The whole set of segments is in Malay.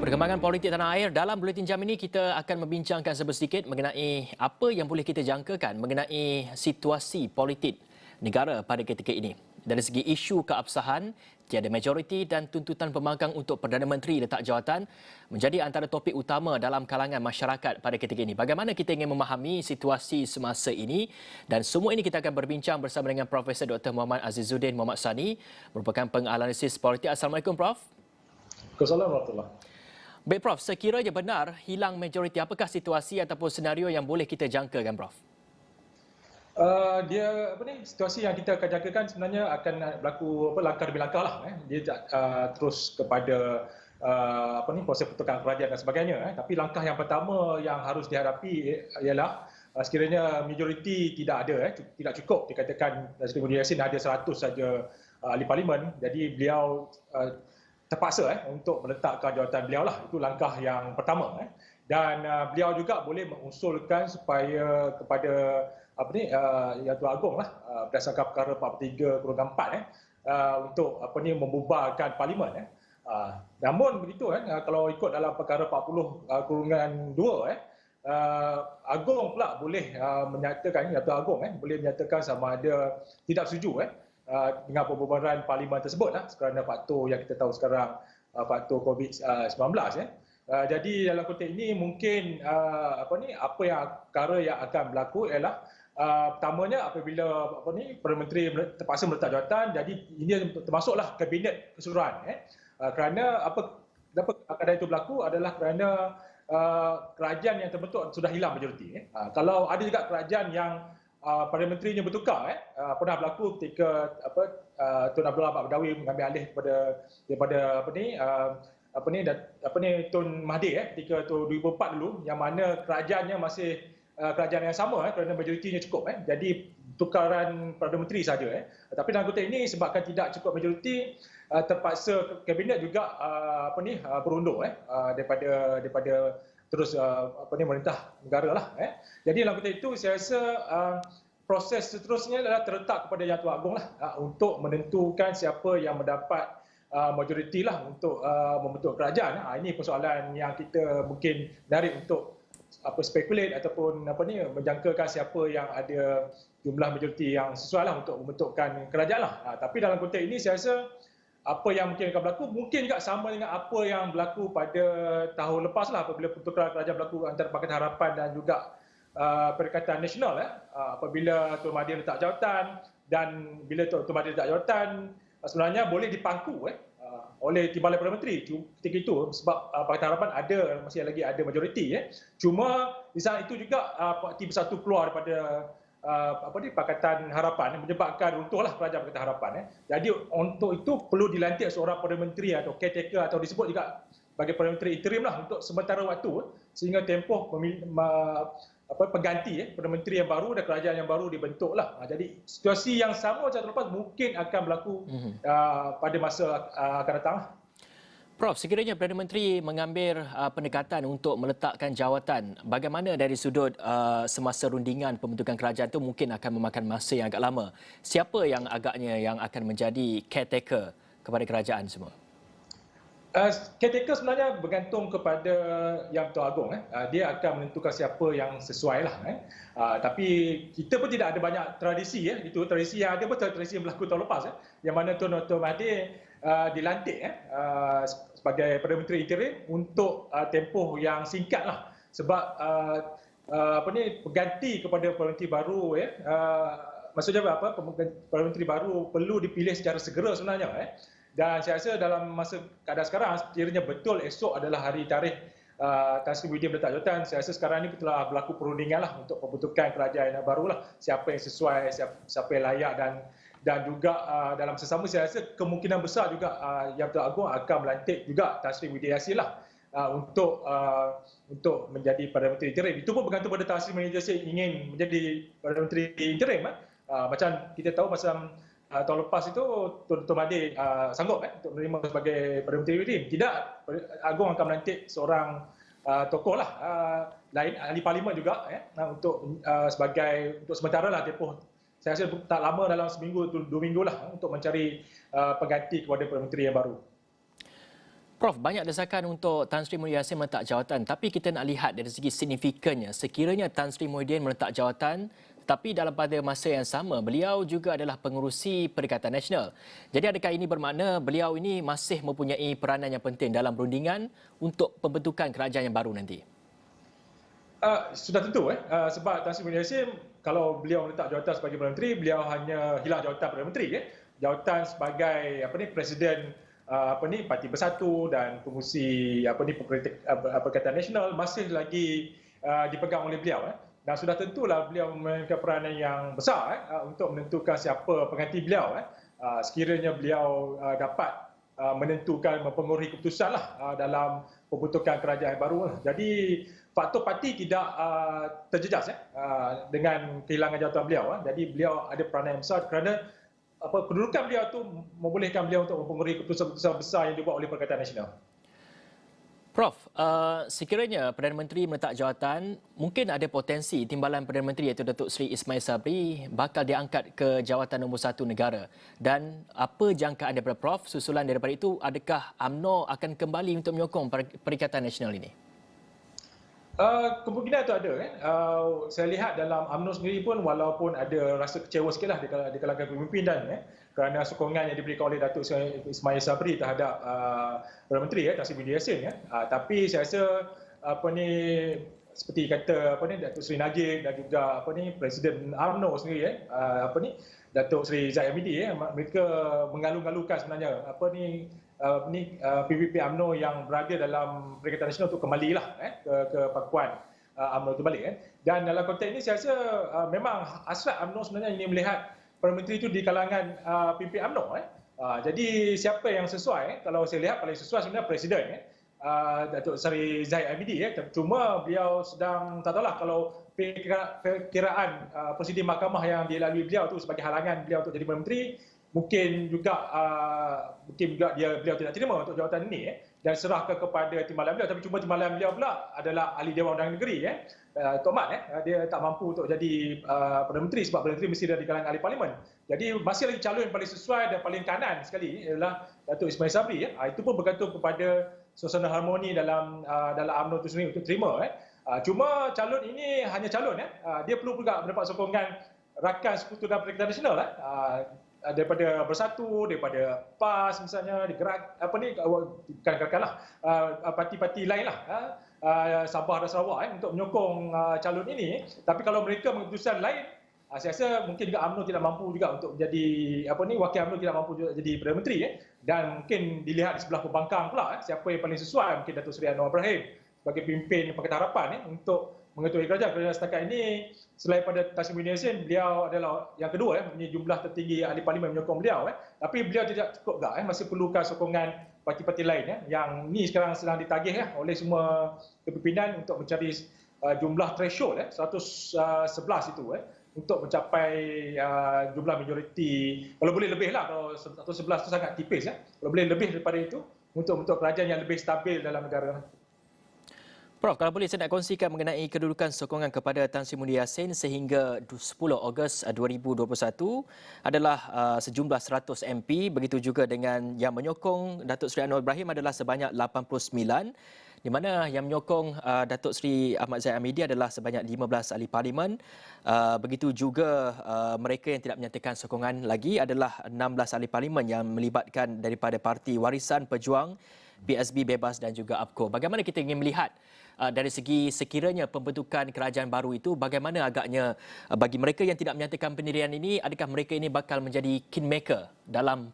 Perkembangan politik tanah air dalam buletin jam ini kita akan membincangkan sedikit mengenai apa yang boleh kita jangkakan mengenai situasi politik negara pada ketika ini. Dari segi isu keabsahan, tiada majoriti dan tuntutan pembangkang untuk Perdana Menteri letak jawatan menjadi antara topik utama dalam kalangan masyarakat pada ketika ini. Bagaimana kita ingin memahami situasi semasa ini dan semua ini kita akan berbincang bersama dengan Profesor Dr. Muhammad Azizuddin Muhammad Sani merupakan penganalisis politik. Assalamualaikum Prof. Assalamualaikum. Baik Prof, sekiranya benar hilang majoriti, apakah situasi ataupun senario yang boleh kita jangkakan Prof? Situasi yang kita akan jangkakan sebenarnya akan berlaku langkah demi langkah lah. Dia terus kepada proses pertukaran kerajaan dan sebagainya. Tapi langkah yang pertama yang harus dihadapi ialah sekiranya majoriti tidak ada, tidak cukup dikatakan Sri Muhyiddin Yassin ada 100 saja ahli parlimen. Jadi beliau terpaksa untuk meletakkan jawatan beliau lah. Itu langkah yang pertama. Dan beliau juga boleh mengusulkan supaya kepada Yang Tuan Agong lah berdasarkan perkara 43/4 untuk membubarkan parlimen. Namun begitu kalau ikut dalam perkara 40/2 Agong pula boleh menyatakan, Yang Tuan Agong boleh menyatakan sama ada tidak setuju dengan pembubaran parlimen tersebut kerana faktor yang kita tahu sekarang, faktor COVID-19. Jadi dalam konteks ini mungkin perkara yang akan berlaku ialah pertamanya apabila Perdana Menteri terpaksa meletak jawatan, jadi ini termasuklah kabinet keseluruhan. Kerana keadaan itu berlaku adalah kerana kerajaan yang terbentuk sudah hilang majoriti. Kalau ada juga kerajaan yang Perdana Menterinya bertukar, pernah berlaku ketika Tun Abdullah Ahmad Badawi mengambil alih daripada Tun Mahathir ketika 2004 dulu, yang mana kerajaannya masih kerajaan yang sama kerana majoritinya cukup. Jadi tukaran Perdana Menteri saja. Tapi dalam konteks ini sebabkan tidak cukup majoriti, terpaksa kabinet juga berundur daripada terus merintah negara lah. Jadi dalam konteks itu saya rasa proses seterusnya adalah terletak kepada Yang Tuan Agong lah untuk menentukan siapa yang mendapat majoriti lah untuk membentuk kerajaan. Ini persoalan yang kita mungkin menarik untuk spekulate ataupun menjangkakan siapa yang ada jumlah majoriti yang sesuai lah untuk membentukkan kerajaan lah. Tapi dalam konteks ini saya rasa apa yang mungkin akan berlaku mungkin juga sama dengan apa yang berlaku pada tahun lepas lah, apabila pertukaran kerajaan berlaku antara Pakatan Harapan dan juga Perikatan Nasional. Apabila Tun Mahathir letak jawatan, dan bila Tun Mahathir letak jawatan sebenarnya boleh dipangku oleh Timbalan Perdana Menteri ketika itu, sebab Pakatan Harapan masih lagi ada majoriti. Cuma di saat itu juga Parti Bersatu keluar daripada Pakatan Harapan, menyebabkan runtuhlah kerajaan Pakatan Harapan. Jadi untuk itu perlu dilantik seorang Perdana Menteri atau caretaker, atau disebut juga sebagai Perdana Menteri interim lah untuk sementara waktu, sehingga tempoh pengganti Perdana Menteri yang baru dan kerajaan yang baru dibentuklah. Jadi situasi yang sama macam lepas mungkin akan berlaku pada masa akan datang. Prof, sekiranya Perdana Menteri mengambil pendekatan untuk meletakkan jawatan, bagaimana dari sudut semasa rundingan pembentukan kerajaan itu mungkin akan memakan masa yang agak lama. Siapa yang agaknya yang akan menjadi caretaker kepada kerajaan semua? Caretaker sebenarnya bergantung kepada Yang Tuan Agong. Dia akan menentukan siapa yang sesuai lah. Tapi kita pun tidak ada banyak tradisi. Itu tradisi yang ada pun tradisi yang berlaku tahun lepas. Yang mana Tun Mahathir dilantik sebagai Perdana Menteri interim untuk tempoh yang singkat lah. Sebab pengganti kepada Perdana Menteri baru, maksudnya Perdana Menteri baru perlu dipilih secara segera sebenarnya. Dan saya rasa dalam masa keadaan sekarang, sekiranya betul esok adalah hari tarikh Tan Sri Muhyiddin berletak jawatan, saya rasa sekarang ini telah berlaku perundingan lah untuk pembentukan kerajaan yang baru lah. Siapa yang sesuai, siapa yang layak, dan juga dalam sesama saya rasa kemungkinan besar juga Yang Tuan Agong akan melantik juga Tan Sri Muhyiddin Yassin lah untuk menjadi Perdana Menteri interim. Itu pun bergantung pada Tan Sri Muhyiddin Yassin ingin menjadi Perdana Menteri interim. Macam kita tahu macam tahun lepas itu Tun Mahathir sanggup untuk menerima sebagai Perdana Menteri interim. Tidak, Agong akan melantik seorang tokoh lah lain, ahli parlimen juga untuk sementara lah tempoh. Saya rasa tak lama, dalam seminggu 2 minggu lah untuk mencari pengganti kepada Perdana Menteri yang baru. Prof, banyak desakan untuk Tan Sri Muhyiddin Yassin meletak jawatan, tapi kita nak lihat dari segi signifikannya. Sekiranya Tan Sri Muhyiddin meletak jawatan, tapi dalam pada masa yang sama, beliau juga adalah pengerusi Perikatan Nasional. Jadi adakah ini bermakna beliau ini masih mempunyai peranan yang penting dalam perundingan untuk pembentukan kerajaan yang baru nanti? Sudah tentu sebab Tan Sri Muhyiddin Yassin kalau beliau meletak jawatan sebagai Perdana Menteri, beliau hanya hilang jawatan Perdana Menteri jawatan sebagai Presiden Parti Bersatu dan pengurusi Perikatan Nasional masih lagi dipegang oleh beliau dan sudah tentulah beliau memiliki peranan yang besar untuk menentukan siapa pengganti beliau sekiranya beliau dapat menentukan mempengaruhi keputusan dalam pembentukan kerajaan baru. Jadi faktor parti tidak terjejas dengan kehilangan jawatan beliau. Jadi beliau ada peranan yang besar kerana kedudukan beliau itu membolehkan beliau untuk mempengaruhi keputusan-keputusan besar yang dibuat oleh Perikatan Nasional. Prof, sekiranya Perdana Menteri meletak jawatan, mungkin ada potensi timbalan Perdana Menteri iaitu Datuk Seri Ismail Sabri bakal diangkat ke jawatan nombor 1 negara. Dan apa jangkaan daripada Prof susulan daripada itu, adakah UMNO akan kembali untuk menyokong Perikatan Nasional ini? Kemungkinan itu ada. Saya lihat dalam UMNO sendiri pun walaupun ada rasa kecewa sikitlah di kalangan pemimpinan kerana sokongan yang diberikan oleh Datuk Ismail Sabri terhadap Perdana Menteri Tan Sri Muhyiddin Yassin tapi saya rasa seperti kata Datuk Seri Najib dan juga Presiden UMNO sendiri Datuk Seri Zahid Hamidi mereka mengalu-alukan sebenarnya PPP UMNO yang berada dalam Perikatan Nasional untuk kembalilah ke pangkuan UMNO itu balik dan dalam konteks ini saya rasa memang hasrat UMNO sebenarnya ingin melihat Perdana Menteri itu di kalangan PPP UMNO jadi siapa yang sesuai kalau saya lihat paling sesuai sebenarnya Presiden Datuk Seri Zahid Hamidi cuma beliau sedang tak tahulah kalau perkiraan prosedur mahkamah yang dilalui beliau tu sebagai halangan beliau untuk jadi Perdana Menteri mungkin juga beliau tidak terima untuk jawatan ini dan serahkan kepada timbalan beliau tapi cuma timbalan beliau pula adalah ahli Dewan Undangan Negeri Tok Mat dia tak mampu untuk jadi Perdana Menteri sebab Perdana Menteri mesti ada di kalangan ahli parlimen. Jadi masih lagi calon yang paling sesuai dan paling kanan sekali ialah Datuk Ismail Sabri itu pun bergantung kepada suasana harmoni dalam UMNO itu sendiri untuk terima cuma calon ini hanya calon dia perlu juga mendapat sokongan rakan sekutu dalam Perikatan Nasional daripada Bersatu, daripada PAS misalnya, parti-parti lain Sabah dan Sarawak untuk menyokong calon ini. Tapi kalau mereka mengambil keputusan lain, saya rasa mungkin juga UMNO tidak mampu juga untuk menjadi wakil UMNO tidak mampu juga jadi Perdana Menteri dan mungkin dilihat di sebelah pembangkang pula siapa yang paling sesuai mungkin Datuk Seri Anwar Ibrahim sebagai pemimpin Pakatan Harapan untuk mengetuai kerajaan kerana setakat ini selain pada Tan Sri Muhyiddin Yassin beliau adalah yang kedua mempunyai jumlah tertinggi ahli parlimen menyokong beliau tapi beliau tidak cukup juga masih perlukan sokongan parti-parti lain yang ni sekarang sedang ditagih oleh semua kepimpinan untuk mencari jumlah threshold 111 itu untuk mencapai jumlah majoriti kalau boleh lebih lah kalau 111 itu sangat tipis kalau boleh lebih daripada itu untuk kerajaan yang lebih stabil dalam negara. Prof, kalau boleh saya nak kongsikan mengenai kedudukan sokongan kepada Tan Sri Muhyiddin Yassin sehingga 10 Ogos 2021 adalah sejumlah 100 MP, begitu juga dengan yang menyokong Datuk Seri Anwar Ibrahim adalah sebanyak 89, di mana yang menyokong Datuk Seri Ahmad Zahid Hamidi adalah sebanyak 15 ahli parlimen. Begitu juga mereka yang tidak menyatakan sokongan lagi adalah 16 ahli parlimen yang melibatkan daripada Parti Warisan Pejuang, PSB Bebas dan juga APCO. Bagaimana kita ingin melihat dari segi sekiranya pembentukan kerajaan baru itu, bagaimana agaknya bagi mereka yang tidak menyatakan pendirian ini, adakah mereka ini bakal menjadi kingmaker dalam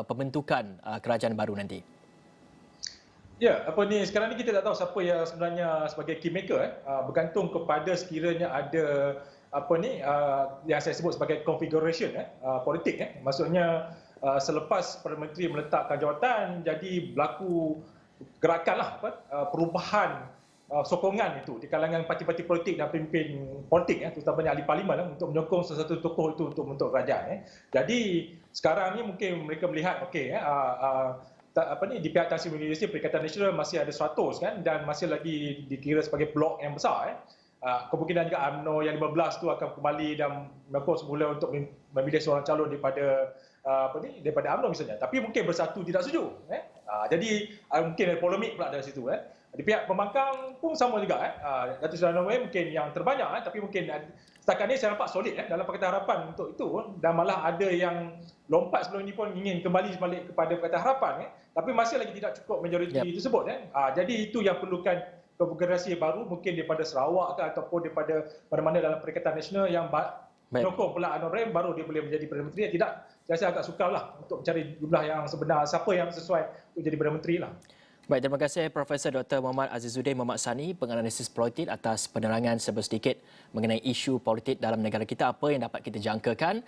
pembentukan kerajaan baru nanti? Ya, sekarang ni kita tak tahu siapa yang sebenarnya sebagai kingmaker bergantung kepada sekiranya ada yang saya sebut sebagai configuration politik maksudnya selepas Perdana Menteri meletakkan jawatan jadi berlaku gerakanlah perubahan sokongan itu di kalangan parti-parti politik dan pemimpin politik terutamanya ahli parlimen untuk menyokong sesuatu tokoh itu untuk membentuk kerajaan. Jadi sekarang ni mungkin mereka melihat di pihak Tan Sri Muhyiddin Yassin Perikatan Nasional masih ada 100 dan masih lagi dikira sebagai blok yang besar kemungkinan juga UMNO yang 15 tu akan kembali dan menyokong semula untuk memilih seorang calon daripada UMNO misalnya. Tapi mungkin Bersatu tidak setuju. Jadi mungkin ada polemik pula dari situ. Di pihak pembangkang pun sama juga. Datuk Seri Anwar mungkin yang terbanyak, tapi mungkin setakat ini saya nampak solid dalam Pakatan Harapan untuk itu, dan malah ada yang lompat sebelum ini pun ingin kembali balik kepada Pakatan Harapan, tapi masih lagi tidak cukup majoriti tersebut. Jadi itu yang perlukan konfigurasi baru, mungkin daripada Sarawak ataupun daripada mana-mana dalam Perikatan Nasional yang menyokong pula Anwar Ibrahim, baru dia boleh menjadi Perdana Menteri. Tidak, saya rasa agak sukar lah untuk mencari jumlah yang sebenar, siapa yang sesuai untuk jadi Perdana Menteri lah. Baik, terima kasih Profesor Dr. Muhammad Azizuddin Mohamed Sani, penganalisis politik, atas penerangan sedikit mengenai isu politik dalam negara kita, apa yang dapat kita jangkakan.